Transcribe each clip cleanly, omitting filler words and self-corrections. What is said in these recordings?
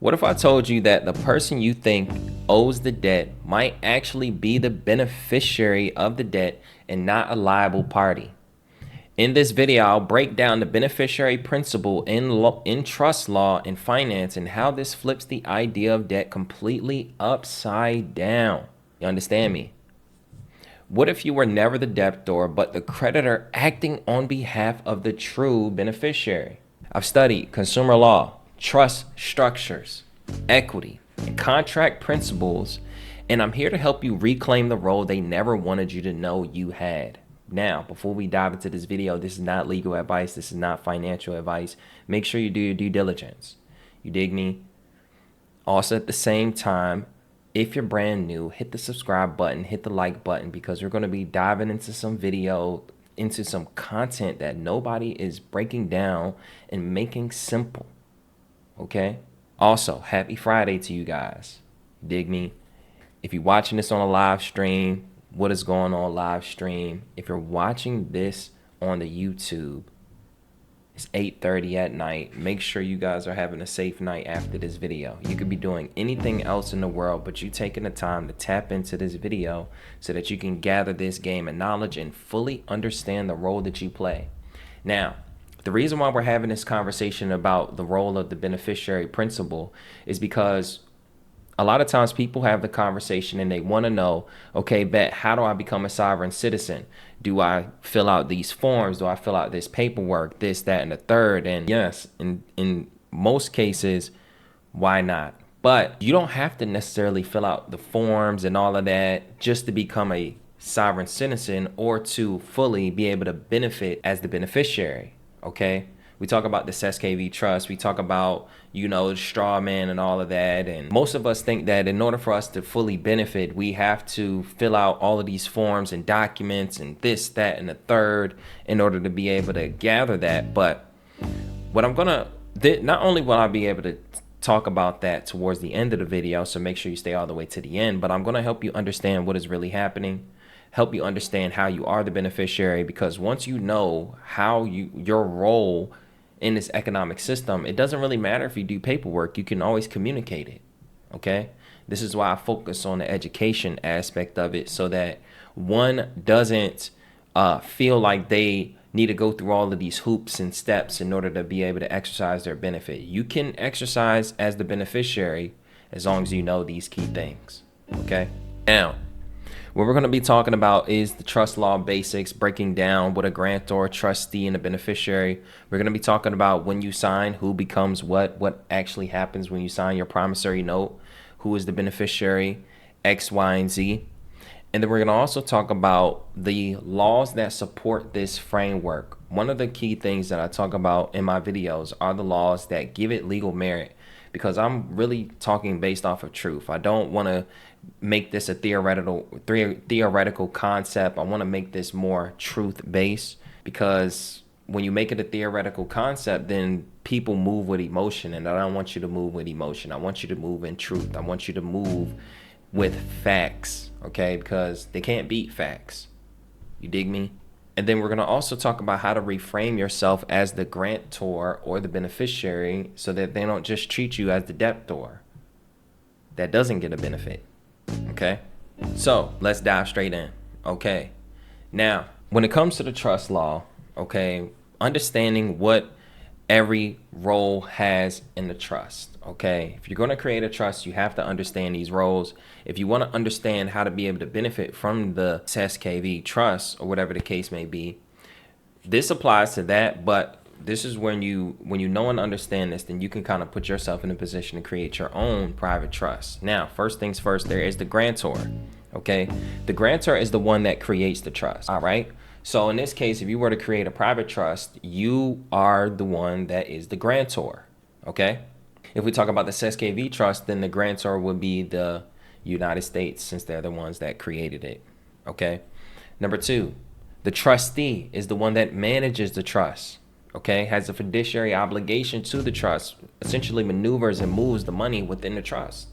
What if I told you that the person you think owes the debt might actually be the beneficiary of the debt and not a liable party? In this video, I'll break down the beneficiary principle in trust law and finance and how this flips the idea of debt completely upside down. You understand me? What if you were never the debtor, but the creditor acting on behalf of the true beneficiary? I've studied consumer law, trust structures, equity, and contract principles, and I'm here to help you reclaim the role they never wanted you to know you had. Now, before we dive into this video, this is not legal advice. This is not financial advice. Make sure you do your due diligence. You dig me? Also, at the same time, if you're brand new, hit the subscribe button, hit the like button, because we're going to be diving into some video, into some content that nobody is breaking down and making simple. Okay? Also, happy Friday to you guys. Dig me? If you're watching this on a live stream, what is going on live stream? If you're watching this on the YouTube, it's 8:30 at night. Make sure you guys are having a safe night after this video. You could be doing anything else in the world, but you taking the time to tap into this video so that you can gather this game of knowledge and fully understand the role that you play. Now, the reason why we're having this conversation about the role of the beneficiary principle is because a lot of times people have the conversation and they want to know, okay, bet, how do I become a sovereign citizen? Do I fill out these forms? Do I fill out this paperwork, this, that, and the third? And yes, in most cases, why not? But you don't have to necessarily fill out the forms and all of that just to become a sovereign citizen or to fully be able to benefit as the beneficiary, okay? We talk about this SKV trust. We talk about, the straw man and all of that. And most of us think that in order for us to fully benefit, we have to fill out all of these forms and documents and this, that, and the third in order to be able to gather that. But what I'm going to, not only will I be able to talk about that towards the end of the video, so make sure you stay all the way to the end, but I'm going to help you understand what is really happening, help you understand how you are the beneficiary, because once you know how your role in this economic system, it doesn't really matter if you do paperwork. You can always communicate it, okay? This is why I focus on the education aspect of it, so that one doesn't feel like they need to go through all of these hoops and steps in order to be able to exercise their benefit. You can exercise as the beneficiary as long as you know these key things, okay? Now, what we're going to be talking about is the trust law basics, breaking down what a grantor, trustee, and a beneficiary. We're going to be talking about when you sign, who becomes what actually happens when you sign your promissory note, who is the beneficiary, X, Y, and Z. And then we're going to also talk about the laws that support this framework. One of the key things that I talk about in my videos are the laws that give it legal merit, because I'm really talking based off of truth. I don't want to make this a theoretical concept. I want to make this more truth-based, because when you make it a theoretical concept, then people move with emotion, and I don't want you to move with emotion. I want you to move in truth. I want you to move with facts, okay? Because they can't beat facts. You dig me? And then we're going to also talk about how to reframe yourself as the grantor or the beneficiary, so that they don't just treat you as the debtor that doesn't get a benefit. Okay, so let's dive straight in. Okay, now when it comes to the trust law, okay, understanding what every role has in the trust. Okay, if you're going to create a trust, you have to understand these roles. If you want to understand how to be able to benefit from the SKV trust or whatever the case may be, this applies to that. But this is when you know and understand this, then you can kind of put yourself in a position to create your own private trust. Now, first things first, there is the grantor. Okay, the grantor is the one that creates the trust. All right, so in this case, if you were to create a private trust, you are the one that is the grantor. Okay, if we talk about the SKV trust, then the grantor would be the United States, since they're the ones that created it. Okay, number two, the trustee is the one that manages the trust. Okay, has a fiduciary obligation to the trust, essentially maneuvers and moves the money within the trust.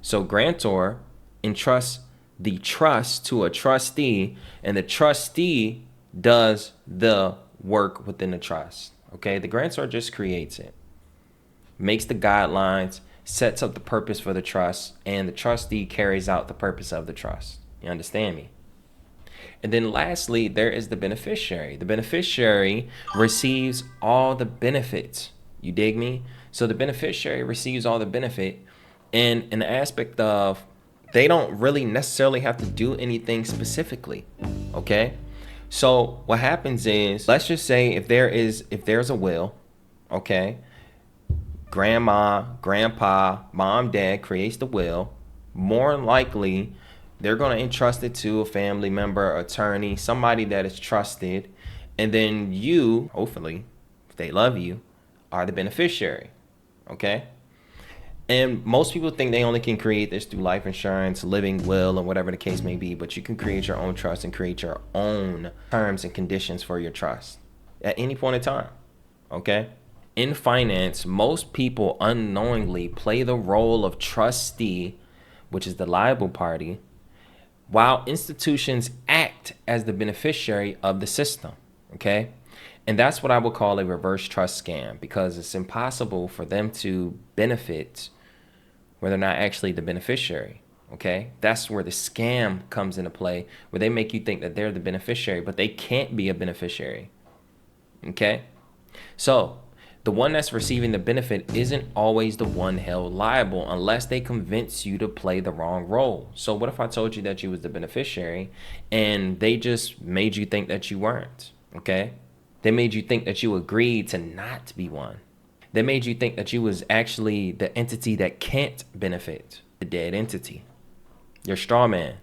So grantor entrusts the trust to a trustee, and the trustee does the work within the trust. Okay, the grantor just creates it, makes the guidelines, sets up the purpose for the trust, and the trustee carries out the purpose of the trust. You understand me? And then lastly, there is the beneficiary. The beneficiary receives all the benefits. You dig me? So the beneficiary receives all the benefit, and in the aspect of they don't really necessarily have to do anything specifically. Okay? So what happens is, let's just say if there's a will, okay? Grandma, grandpa, mom, dad creates the will. More than likely, they're going to entrust it to a family member, attorney, somebody that is trusted. And then you, hopefully, if they love you, are the beneficiary. Okay? And most people think they only can create this through life insurance, living will, and whatever the case may be. But you can create your own trust and create your own terms and conditions for your trust at any point in time. Okay? In finance, most people unknowingly play the role of trustee, which is the liable party, while institutions act as the beneficiary of the system. Okay? And that's what I would call a reverse trust scam, because it's impossible for them to benefit where they're not actually the beneficiary. Okay? That's where the scam comes into play, where they make you think that they're the beneficiary, but they can't be a beneficiary. Okay? So the one that's receiving the benefit isn't always the one held liable unless they convince you to play the wrong role. So what if I told you that you was the beneficiary and they just made you think that you weren't? Okay? They made you think that you agreed to not be one. They made you think that you was actually the entity that can't benefit, the dead entity. Your straw man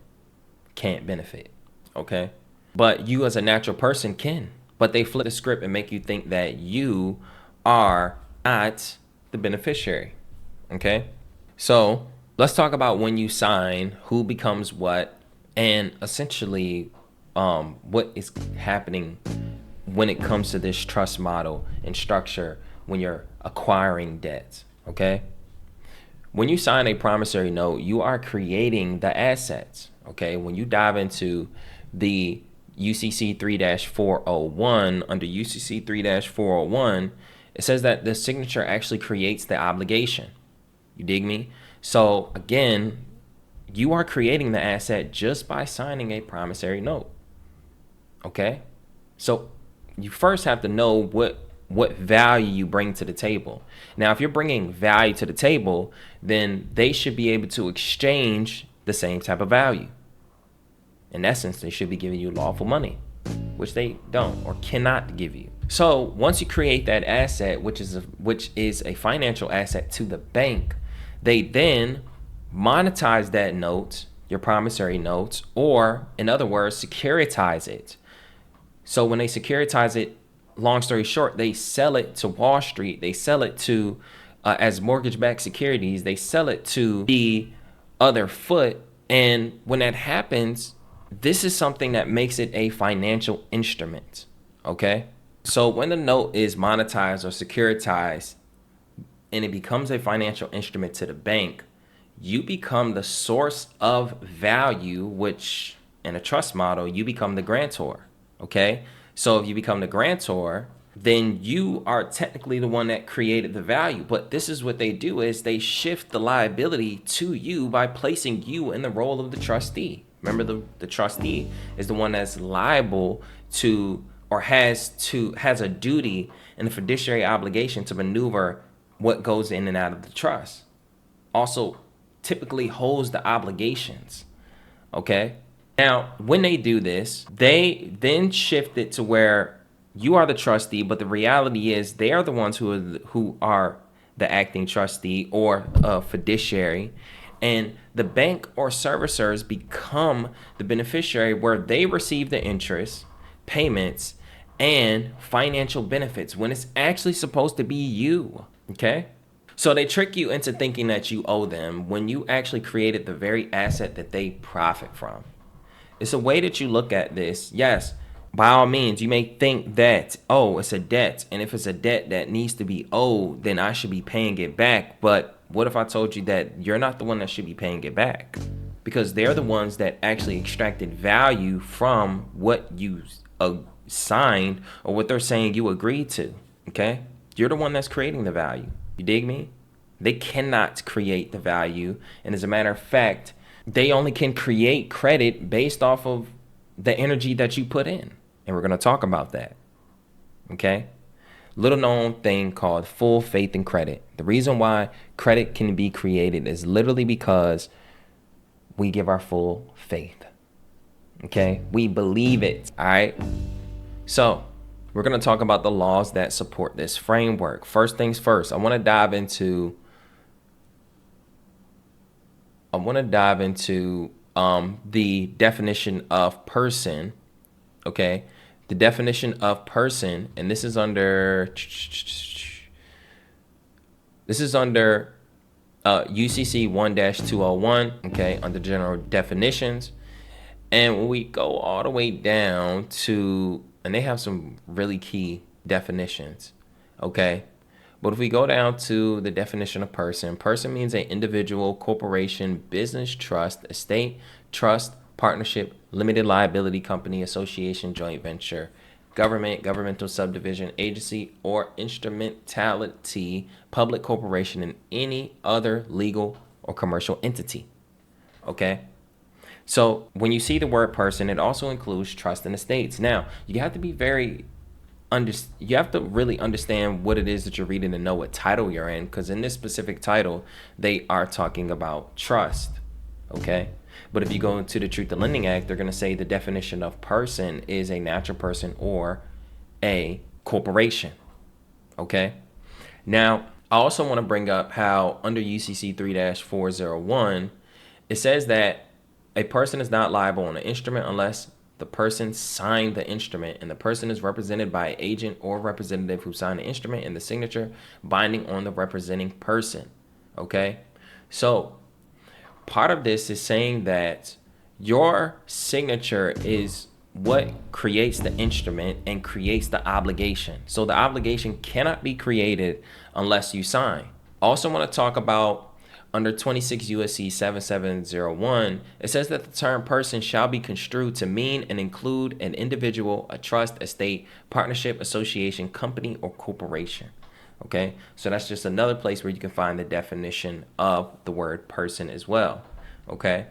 can't benefit, okay? But you as a natural person can. But they flip the script and make you think that you are not the beneficiary, okay? So let's talk about when you sign, who becomes what, and essentially what is happening when it comes to this trust model and structure when you're acquiring debts, okay? When you sign a promissory note, you are creating the assets, okay? When you dive into the UCC 3-401, under UCC 3-401, it says that the signature actually creates the obligation. You dig me? So again, you are creating the asset just by signing a promissory note, okay? So you first have to know what value you bring to the table. Now, if you're bringing value to the table, then they should be able to exchange the same type of value. In essence, they should be giving you lawful money, which they don't or cannot give you. So once you create that asset, which is a financial asset to the bank, they then monetize that note, your promissory notes, or in other words, securitize it. So when they securitize it, long story short, they sell it to Wall Street. They sell it to as mortgage-backed securities. They sell it to the other foot. And when that happens, this is something that makes it a financial instrument. Okay? So when the note is monetized or securitized and it becomes a financial instrument to the bank, you become the source of value, which in a trust model, you become the grantor. Okay? So if you become the grantor, then you are technically the one that created the value. But this is what they do, is they shift the liability to you by placing you in the role of the trustee. Remember, the trustee is the one that's liable to, or has a duty and a fiduciary obligation to maneuver what goes in and out of the trust. Also typically holds the obligations. Okay? Now, when they do this, they then shift it to where you are the trustee, but the reality is they are the ones who are the acting trustee or a fiduciary, and the bank or servicers become the beneficiary, where they receive the interest, payments, and financial benefits when it's actually supposed to be you, okay? So they trick you into thinking that you owe them when you actually created the very asset that they profit from. It's a way that you look at this. Yes, by all means, you may think that, oh, it's a debt. And if it's a debt that needs to be owed, then I should be paying it back. But what if I told you that you're not the one that should be paying it back? Because they're the ones that actually extracted value from what you signed or what they're saying you agreed to. Okay? You're the one that's creating the value. You dig me? They cannot create the value. And as a matter of fact, they only can create credit based off of the energy that you put in. And we're going to talk about that. Okay? Little known thing called full faith and credit. The reason why credit can be created is literally because we give our full faith. Okay? We believe it. All right? So we're going to talk about the laws that support this framework. First things first, I want to dive into the definition of person. Okay, the definition of person, and this is under UCC 1-201. Okay, under general definitions, and when we go all the way down to, and they have some really key definitions. Okay. But if we go down to the definition of person, person means an individual, corporation, business, trust, estate, trust, partnership, limited liability company, association, joint venture, government, governmental subdivision, agency, or instrumentality, public corporation, and any other legal or commercial entity. Okay? So when you see the word person, it also includes trust and estates. Now, you have to be you have to really understand what it is that you're reading to know what title you're in, because in this specific title, they are talking about trust, okay? But if you go into the Truth in Lending Act, they're going to say the definition of person is a natural person or a corporation, okay? Now, I also want to bring up how under UCC 3-401, it says that a person is not liable on an instrument unless the person signed the instrument, and the person is represented by an agent or representative who signed the instrument and the signature binding on the representing person. Okay? So part of this is saying that your signature is what creates the instrument and creates the obligation. So the obligation cannot be created unless you sign. Also want to talk about under 26 USC 7701, it says that the term person shall be construed to mean and include an individual, a trust, estate, partnership, association, company, or corporation. Okay, so that's just another place where you can find the definition of the word person as well. Okay,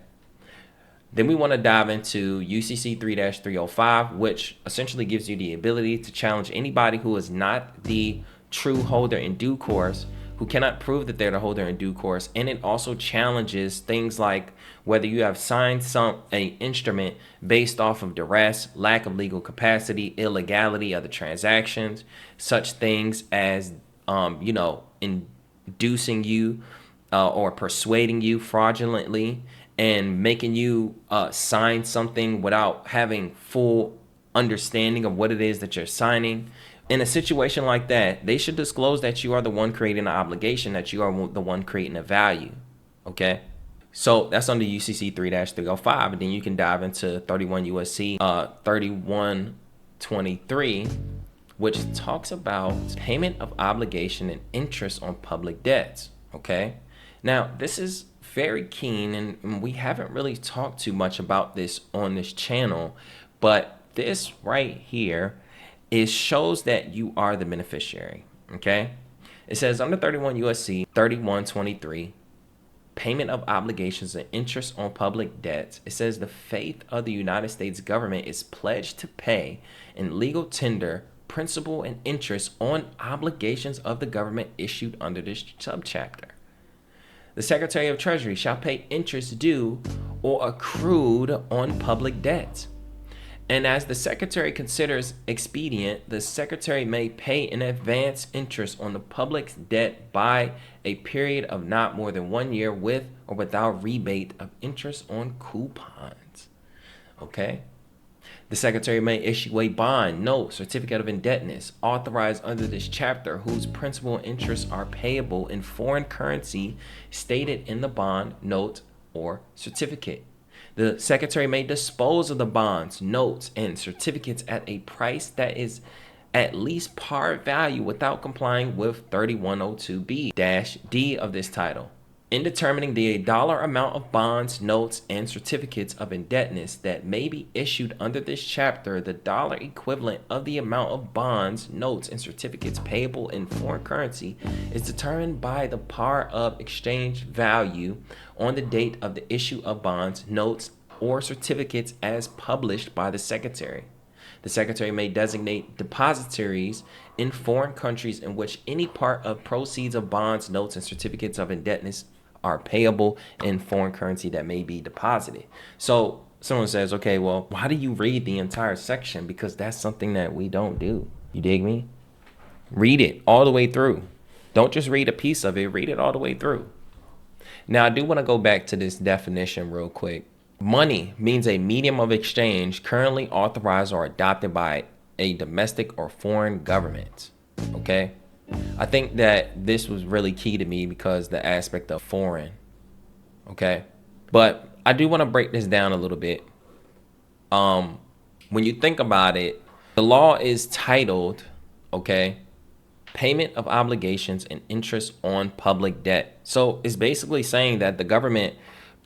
then we want to dive into UCC 3-305, which essentially gives you the ability to challenge anybody who is not the true holder in due course, who cannot prove that they're the holder in due course. And it also challenges things like whether you have signed an instrument based off of duress, lack of legal capacity, illegality of the transactions, such things as, inducing you or persuading you fraudulently and making you sign something without having full understanding of what it is that you're signing. In a situation like that, they should disclose that you are the one creating the obligation, that you are the one creating the value. Okay? So that's under UCC 3-305. And then you can dive into 31 USC 3123, which talks about payment of obligation and interest on public debts. Okay? Now, this is very keen, and we haven't really talked too much about this on this channel, but this right here shows that you are the beneficiary, okay? It says under 31 USC 3123, payment of obligations and interest on public debts, it says the faith of the United States government is pledged to pay in legal tender principal and interest on obligations of the government issued under this subchapter. The Secretary of Treasury shall pay interest due or accrued on public debts. And as the Secretary considers expedient, the Secretary may pay in advance interest on the public's debt by a period of not more than 1 year with or without rebate of interest on coupons. Okay? The Secretary may issue a bond, note, certificate of indebtedness authorized under this chapter whose principal and interests are payable in foreign currency stated in the bond, note, or certificate. The Secretary may dispose of the bonds, notes, and certificates at a price that is at least par value without complying with 3102B-D of this title. In determining the dollar amount of bonds, notes, and certificates of indebtedness that may be issued under this chapter, the dollar equivalent of the amount of bonds, notes, and certificates payable in foreign currency is determined by the par of exchange value on the date of the issue of bonds, notes, or certificates as published by the Secretary. The Secretary may designate depositories in foreign countries in which any part of proceeds of bonds, notes, and certificates of indebtedness are payable in foreign currency that may be deposited. So someone says, okay, well, why do you read the entire section? Because that's something that we don't do. You dig me? Read it all the way through. Don't just read a piece of it, read it all the way through. Now, I do want to go back to this definition real quick. Money means a medium of exchange currently authorized or adopted by a domestic or foreign government. Okay? I think that this was really key to me because the aspect of foreign. Okay? But I do want to break this down a little bit. When you think about it, the law is titled, okay, Payment of Obligations and Interest on Public Debt. So it's basically saying that the government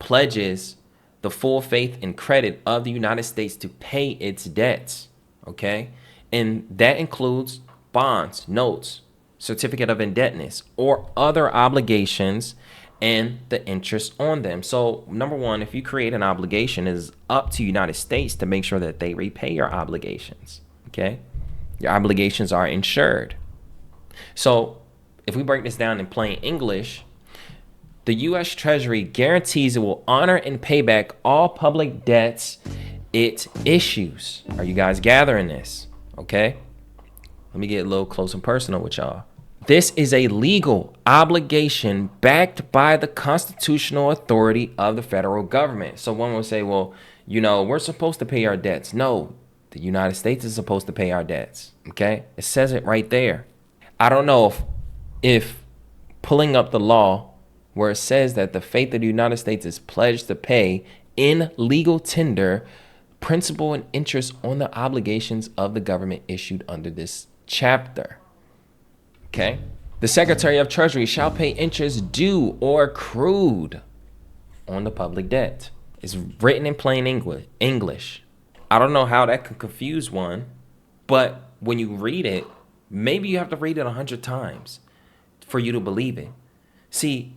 pledges the full faith and credit of the United States to pay its debts, okay? And that includes bonds, notes, certificate of indebtedness, or other obligations and the interest on them. So number one, if you create an obligation, it is up to the United States to make sure that they repay your obligations, okay? Your obligations are insured. So if we break this down in plain English, the U.S. Treasury guarantees it will honor and pay back all public debts it issues. Are you guys gathering this? Okay. Let me get a little close and personal with y'all. This is a legal obligation backed by the constitutional authority of the federal government. So one will say, well, you know, we're supposed to pay our debts. No, the United States is supposed to pay our debts. Okay. It says it right there. I don't know if pulling up the law where it says that the faith of the United States is pledged to pay in legal tender principal and interest on the obligations of the government issued under this chapter. Okay. The Secretary of Treasury shall pay interest due or accrued on the public debt. It's written in plain English. I don't know how that could confuse one, but when you read it, maybe you have to read it 100 times for you to believe it. See,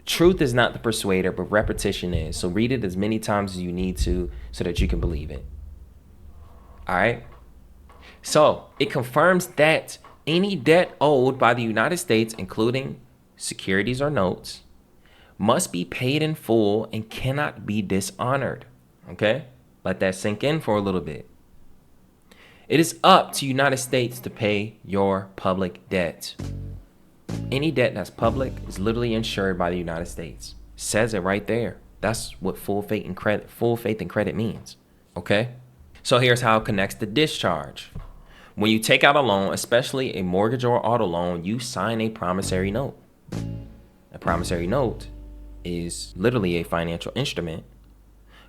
truth is not the persuader, but repetition is. So read it as many times as you need to so that you can believe it. All right. So it confirms that any debt owed by the United States, including securities or notes, must be paid in full and cannot be dishonored. Okay. Let that sink in for a little bit. It is up to the United States to pay your public debt. Any debt that's public is literally insured by the United States. Says it right there. That's what full faith and credit means. Okay? So here's how it connects to discharge. When you take out a loan, especially a mortgage or auto loan, you sign a promissory note. A promissory note is literally a financial instrument,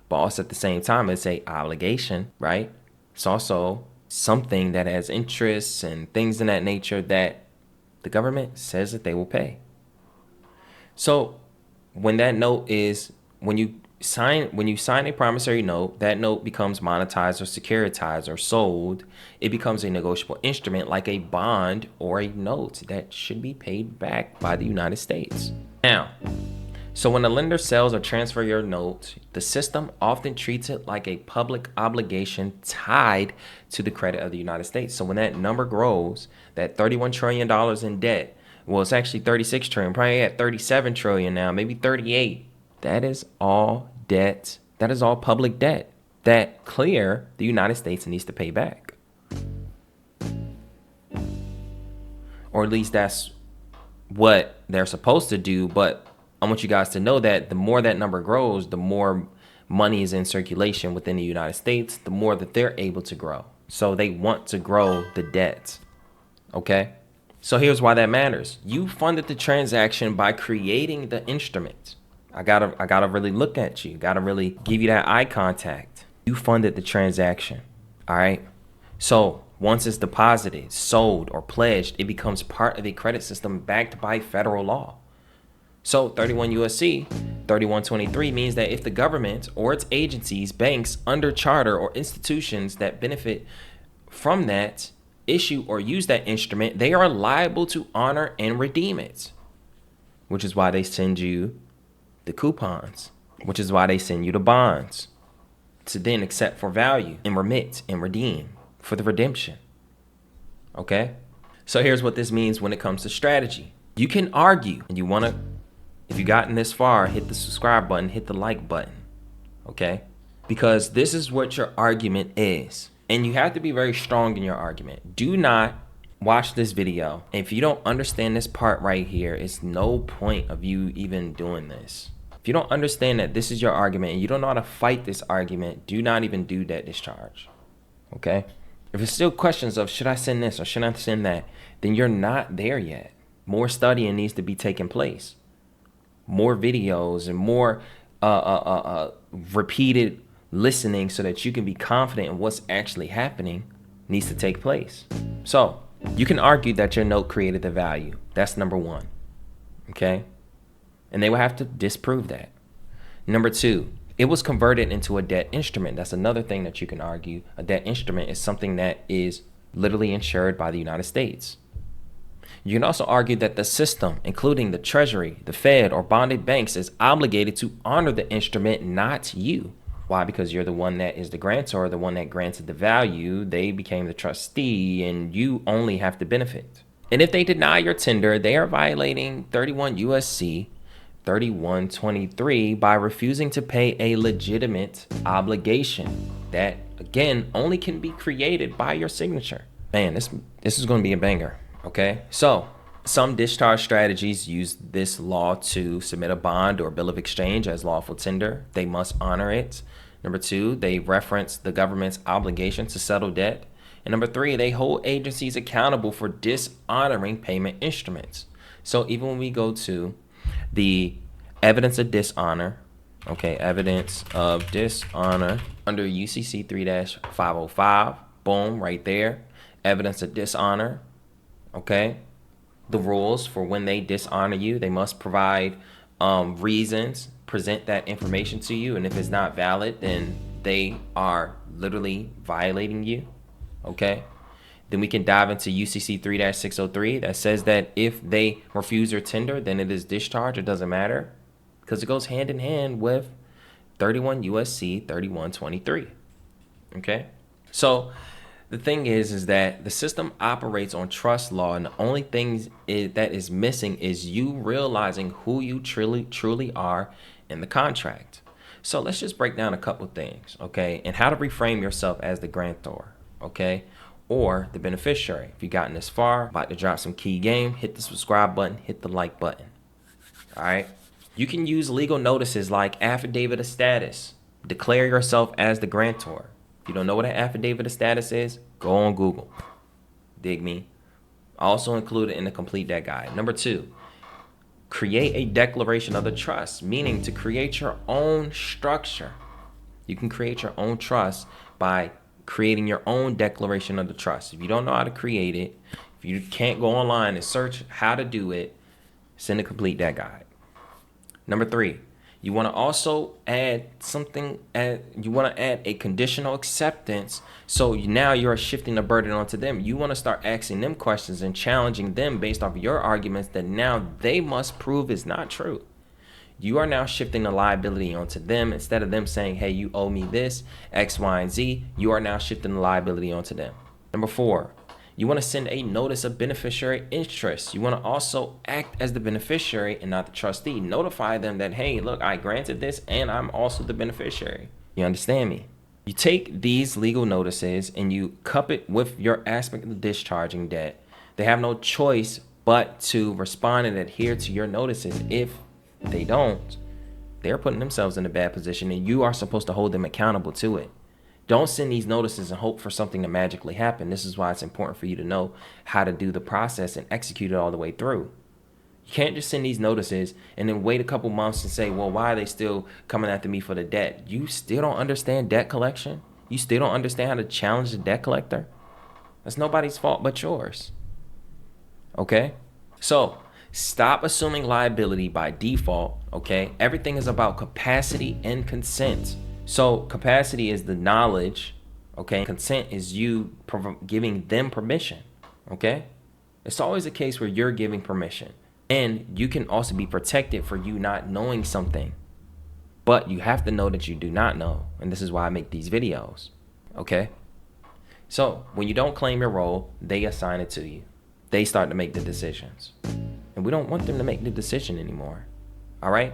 but also at the same time, it's an obligation, right? It's also something that has interests and things in that nature that the government says that they will pay. So when you sign a promissory note, that note becomes monetized or securitized or sold. It becomes a negotiable instrument like a bond or a note that should be paid back by the United States. Now, so when a lender sells or transfers your note, the system often treats it like a public obligation tied to the credit of the United States. So when that number grows, that $31 trillion in debt, well, it's actually 36 trillion, probably at 37 trillion now, maybe 38. That is all debt. That is all public debt that the United States needs to pay back. Or at least that's what they're supposed to do, but I want you guys to know that the more that number grows, the more money is in circulation within the United States, the more that they're able to grow. So they want to grow the debt. Okay? So here's why that matters. You funded the transaction by creating the instrument. I gotta really look at you. Gotta really give you that eye contact. You funded the transaction. All right? So once it's deposited, sold, or pledged, it becomes part of a credit system backed by federal law. So 31 USC 3123 means that if the government or its agencies, banks under charter, or institutions that benefit from that issue or use that instrument, they are liable to honor and redeem it, which is why they send you the coupons, which is why they send you the bonds to then accept for value and remit and redeem for the redemption. Okay? So here's what this means when it comes to strategy. You can argue, and you want to, if you've gotten this far, hit the subscribe button, hit the like button, okay? Because this is what your argument is. And you have to be very strong in your argument. Do not watch this video. If you don't understand this part right here, it's no point of you even doing this. If you don't understand that this is your argument and you don't know how to fight this argument, do not even do debt discharge, okay? If it's still questions of should I send this or should I send that, then you're not there yet. More studying needs to be taking place. More videos and more repeated listening so that you can be confident in what's actually happening needs to take place. So you can argue that your note created the value. That's number one, okay? And they will have to disprove that. Number two, it was converted into a debt instrument. That's another thing that you can argue. A debt instrument is something that is literally insured by the United States. You can also argue that the system, including the Treasury, the Fed, or bonded banks, is obligated to honor the instrument, not you. Why? Because you're the one that is the grantor, the one that granted the value. They became the trustee, and you only have to benefit. And if they deny your tender, they are violating 31 USC 3123 by refusing to pay a legitimate obligation that, again, only can be created by your signature. Man, this is going to be a banger. Okay, so some discharge strategies use this law to submit a bond or bill of exchange as lawful tender. They must honor it. Number two, they reference the government's obligation to settle debt. And number three, they hold agencies accountable for dishonoring payment instruments. So even when we go to the evidence of dishonor, okay, evidence of dishonor under UCC 3-505, boom, right there. Evidence of dishonor. Okay, the rules for when they dishonor you, they must provide reasons, present that information to you, and if it's not valid, then they are literally violating you. Okay, then we can dive into UCC 3-603 that says that if they refuse your tender, then it is discharge. It doesn't matter because it goes hand in hand with 31 USC 3123. Okay, so the thing is that the system operates on trust law, and the only thing that is missing is you realizing who you truly are in the contract. So let's just break down a couple things, okay, and how to reframe yourself as the grantor, okay, or the beneficiary. If you've gotten this far, about to drop some key game, hit the subscribe button, hit the like button. All right, you can use legal notices like affidavit of status. Declare yourself as the grantor. If you don't know what an affidavit of status is, go on Google. Dig me. Also included in the complete debt guide. Number two, create a declaration of the trust, meaning to create your own structure. You can create your own trust by creating your own declaration of the trust. If you don't know how to create it, if you can't go online and search how to do it, send a complete debt guide. Number three, you want to also add something, you want to add a conditional acceptance. So now you're shifting the burden onto them. You want to start asking them questions and challenging them based off your arguments that now they must prove is not true. You are now shifting the liability onto them. Instead of them saying, hey, you owe me this, X, Y, and Z, you are now shifting the liability onto them. Number four, you want to send a notice of beneficiary interest. You want to also act as the beneficiary and not the trustee. Notify them that, hey, look, I granted this and I'm also the beneficiary. You understand me? You take these legal notices and you cup it with your aspect of discharging debt. They have no choice but to respond and adhere to your notices. If they don't, they're putting themselves in a bad position and you are supposed to hold them accountable to it. Don't send these notices and hope for something to magically happen. This is why it's important for you to know how to do the process and execute it all the way through. You can't just send these notices and then wait a couple months and say, well, why are they still coming after me for the debt? You still don't understand debt collection? You still don't understand how to challenge the debt collector? That's nobody's fault but yours. Okay? So Stop assuming liability by default, okay? Everything is about capacity and consent. So capacity is the knowledge, okay? Consent is you giving them permission, okay? It's always a case where you're giving permission. And you can also be protected for you not knowing something. But you have to know that you do not know. And this is why I make these videos, okay? So when you don't claim your role, they assign it to you. They start to make the decisions. And we don't want them to make the decision anymore. All right?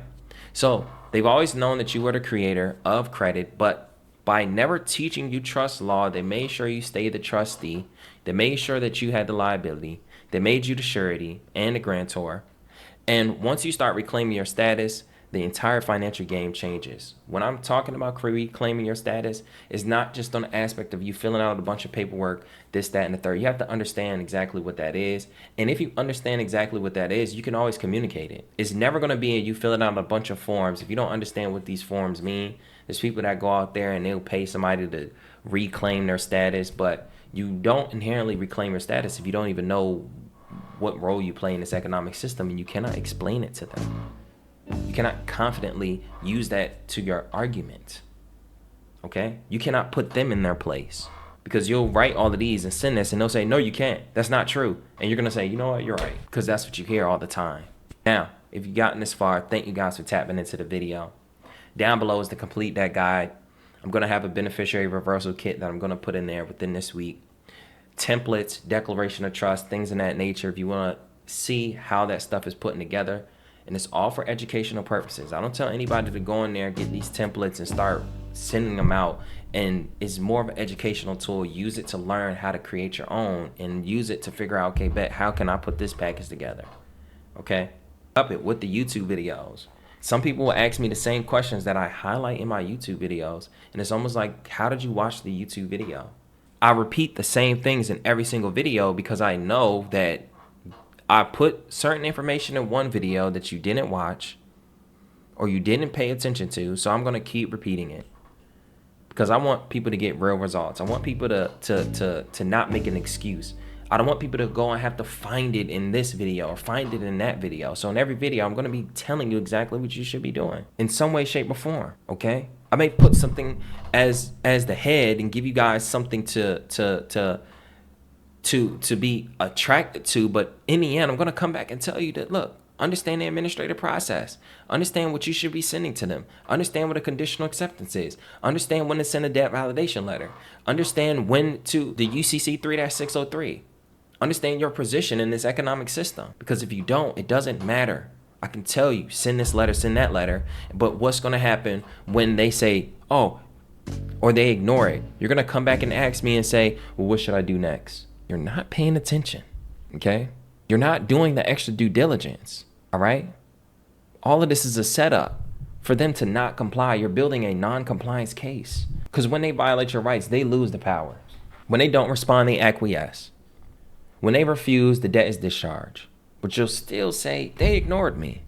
So they've always known that you were the creator of credit, but by never teaching you trust law, they made sure you stay the trustee. They made sure that you had the liability. They made you the surety and the grantor. And once you start reclaiming your status, the entire financial game changes. When I'm talking about reclaiming your status, it's not just on the aspect of you filling out a bunch of paperwork, this, that, and the third. You have to understand exactly what that is. And if you understand exactly what that is, you can always communicate it. It's never going to be you filling out a bunch of forms. If you don't understand what these forms mean, there's people that go out there and they'll pay somebody to reclaim their status, but you don't inherently reclaim your status if you don't even know what role you play in this economic system, and you cannot explain it to them. You cannot confidently use that to your argument, okay? You cannot put them in their place, because you'll write all of these and send this and they'll say, no, you can't. That's not true. And you're going to say, you know what? You're right, because that's what you hear all the time. Now, if you've gotten this far, thank you guys for tapping into the video. Down below is to complete that guide. I'm going to have a beneficiary reversal kit that I'm going to put in there within this week. Templates, declaration of trust, things in that nature. If you want to see how that stuff is putting together, and it's all for educational purposes. I don't tell anybody to go in there, get these templates and start sending them out. And it's more of an educational tool. Use it to learn how to create your own, and use it to figure out, okay, bet, how can I put this package together? Okay? Up it with the YouTube videos. Some people will ask me the same questions that I highlight in my YouTube videos. And it's almost like, how did you watch the YouTube video? I repeat the same things in every single video because I know that I put certain information in one video that you didn't watch or you didn't pay attention to, so I'm going to keep repeating it because I want people to get real results. I want people to not make an excuse. I don't want people to go and have to find it in this video or find it in that video. So in every video, I'm going to be telling you exactly what you should be doing in some way, shape, or form, okay? I may put something as the head and give you guys something to be attracted to, but in the end, I'm going to come back and tell you that, look, understand the administrative process, understand what you should be sending to them, understand what a conditional acceptance is, understand when to send a debt validation letter, understand when to the UCC 3-603, understand your position in this economic system, because if you don't, it doesn't matter. I can tell you, send this letter, send that letter, but what's going to happen when they say, oh, or they ignore it? You're going to come back and ask me and say, well, what should I do next? You're not paying attention, okay? You're not doing the extra due diligence, all right? All of this is a setup for them to not comply. You're building a non-compliance case because when they violate your rights, they lose the power. When they don't respond, they acquiesce. When they refuse, the debt is discharged. But you'll still say, they ignored me.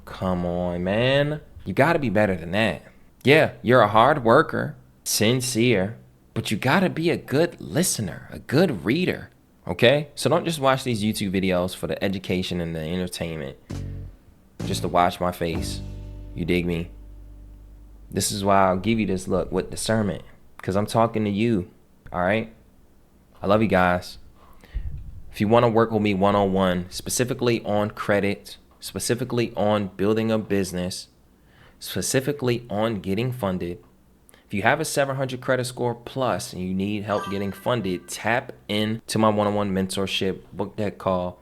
Come on, man. You got to be better than that. Yeah, you're a hard worker, sincere, but you gotta be a good listener, a good reader, okay? So don't just watch these YouTube videos for the education and the entertainment, just to watch my face. You dig me? This is why I'll give you this look with discernment, because I'm talking to you, all right? I love you guys. If you wanna work with me one-on-one, specifically on credit, specifically on building a business, specifically on getting funded, if you have a 700 credit score plus and you need help getting funded, tap into my one-on-one mentorship, book that call.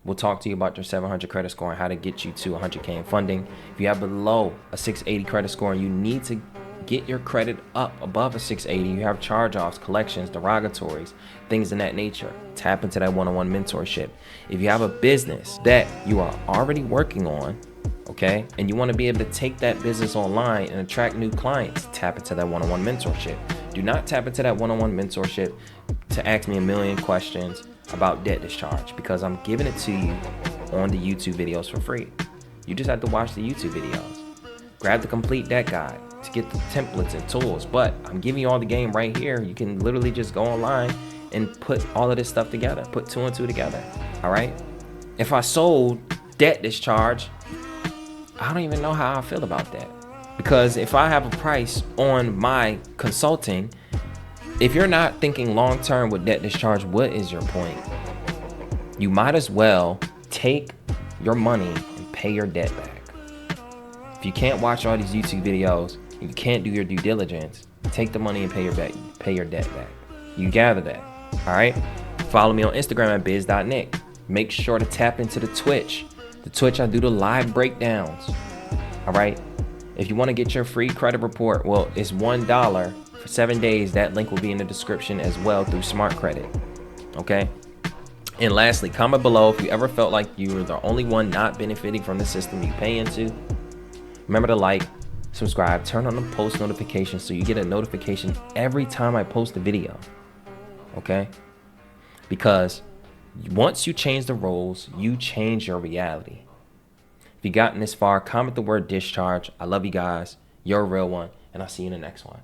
We'll talk to you about your 700 credit score and how to get you to 100K in funding. If you have below a 680 credit score and you need to get your credit up above a 680, you have charge-offs, collections, derogatories, things in that nature, tap into that one-on-one mentorship. If you have a business that you are already working on, okay, and you want to be able to take that business online and attract new clients, tap into that one-on-one mentorship. Do not tap into that one-on-one mentorship to ask me a million questions about debt discharge, because I'm giving it to you on the YouTube videos for free. You just have to watch the YouTube videos. Grab the complete debt guide to get the templates and tools, but I'm giving you all the game right here. You can literally just go online and put all of this stuff together, put two and two together, all right? If I sold debt discharge, I don't even know how I feel about that. Because if I have a price on my consulting, if you're not thinking long-term with debt discharge, what is your point? You might as well take your money and pay your debt back. If you can't watch all these YouTube videos and you can't do your due diligence, take the money and pay your debt back. You gather that, all right? Follow me on Instagram at biz.nick. Make sure to tap into the Twitch. The Twitch, I do the live breakdowns, all right? If you want to get your free credit report, well, it's $1 for 7 days. That link will be in the description as well through Smart Credit, okay? And lastly, comment below if you ever felt like you were the only one not benefiting from the system you pay into. Remember to like, subscribe, turn on the post notifications so you get a notification every time I post a video, okay? Because once you change the roles, you change your reality. If you gotten this far, comment the word discharge. I love you guys. You're a real one, and I'll see you in the next one.